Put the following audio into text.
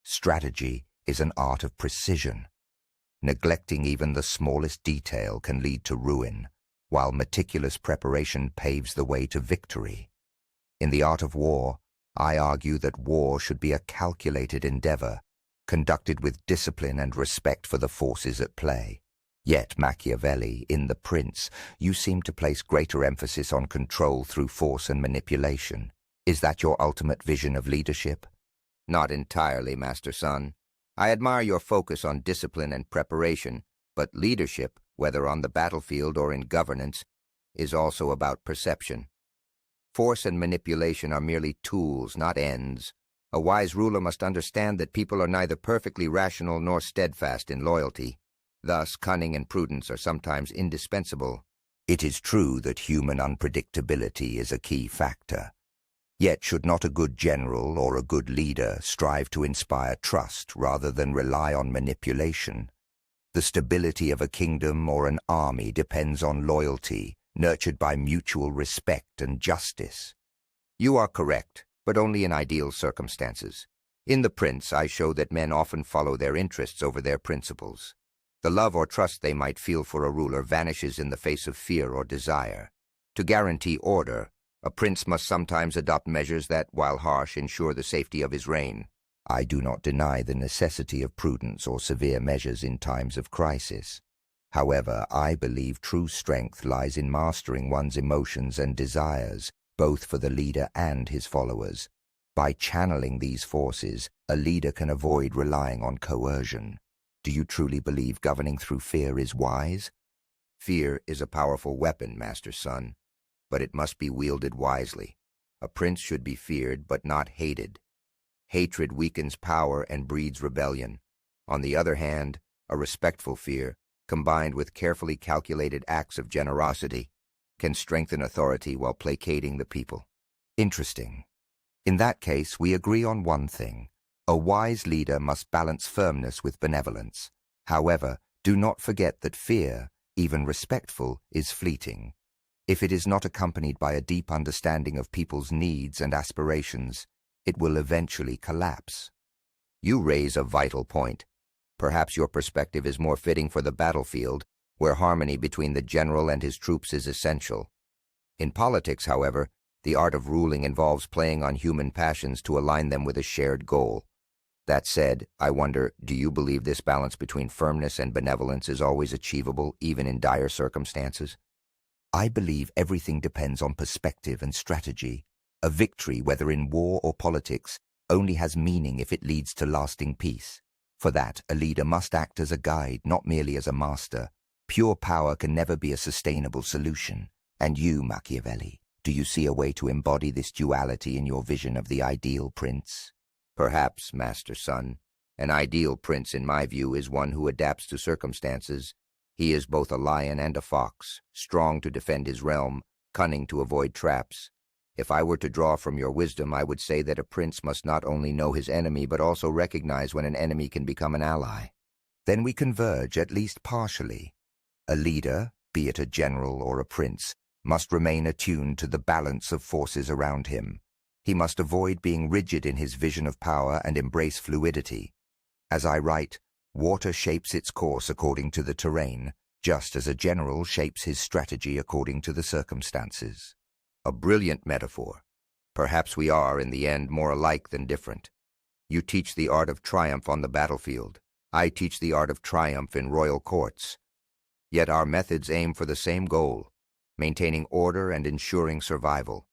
Strategy is an art of precision. Neglecting even the smallest detail can lead to ruin, while meticulous preparation paves the way to victory. In the art of war, I argue that war should be a calculated endeavor, conducted with discipline and respect for the forces at play. Yet, Machiavelli, in The Prince, you seem to place greater emphasis on control through force and manipulation. Is that your ultimate vision of leadership? Not entirely, Master Sun. I admire your focus on discipline and preparation, but leadership, whether on the battlefield or in governance, is also about perception. Force and manipulation are merely tools, not ends. A wise ruler must understand that people are neither perfectly rational nor steadfast in loyalty. Thus, cunning and prudence are sometimes indispensable. It is true that human unpredictability is a key factor. Yet should not a good general or a good leader strive to inspire trust rather than rely on manipulation? The stability of a kingdom or an army depends on loyalty, nurtured by mutual respect and justice. You are correct, but only in ideal circumstances. In The Prince, I show that men often follow their interests over their principles. The love or trust they might feel for a ruler vanishes in the face of fear or desire. To guarantee order, a prince must sometimes adopt measures that, while harsh, ensure the safety of his reign. I do not deny the necessity of prudence or severe measures in times of crisis. However, I believe true strength lies in mastering one's emotions and desires, both for the leader and his followers. By channeling these forces, a leader can avoid relying on coercion. Do you truly believe governing through fear is wise? Fear is a powerful weapon, Master Sun, but it must be wielded wisely. A prince should be feared but not hated. Hatred weakens power and breeds rebellion. On the other hand, a respectful fear, combined with carefully calculated acts of generosity, can strengthen authority while placating the people. Interesting. In that case, we agree on one thing. A wise leader must balance firmness with benevolence. However, do not forget that fear, even respectful, is fleeting. If it is not accompanied by a deep understanding of people's needs and aspirations, it will eventually collapse. You raise a vital point. Perhaps your perspective is more fitting for the battlefield, where harmony between the general and his troops is essential. In politics, however, the art of ruling involves playing on human passions to align them with a shared goal. That said, I wonder, do you believe this balance between firmness and benevolence is always achievable, even in dire circumstances? I believe everything depends on perspective and strategy. A victory, whether in war or politics, only has meaning if it leads to lasting peace. For that, a leader must act as a guide, not merely as a master. Pure power can never be a sustainable solution. And you, Machiavelli, do you see a way to embody this duality in your vision of the ideal prince? Perhaps, Master Sun. An ideal prince, in my view, is one who adapts to circumstances. He is both a lion and a fox, strong to defend his realm, cunning to avoid traps. If I were to draw from your wisdom, I would say that a prince must not only know his enemy, but also recognize when an enemy can become an ally. Then we converge, at least partially. A leader, be it a general or a prince, must remain attuned to the balance of forces around him. He must avoid being rigid in his vision of power and embrace fluidity. As I write, water shapes its course according to the terrain, just as a general shapes his strategy according to the circumstances. A brilliant metaphor. Perhaps we are, in the end, more alike than different. You teach the art of triumph on the battlefield. I teach the art of triumph in royal courts. Yet our methods aim for the same goal, maintaining order and ensuring survival.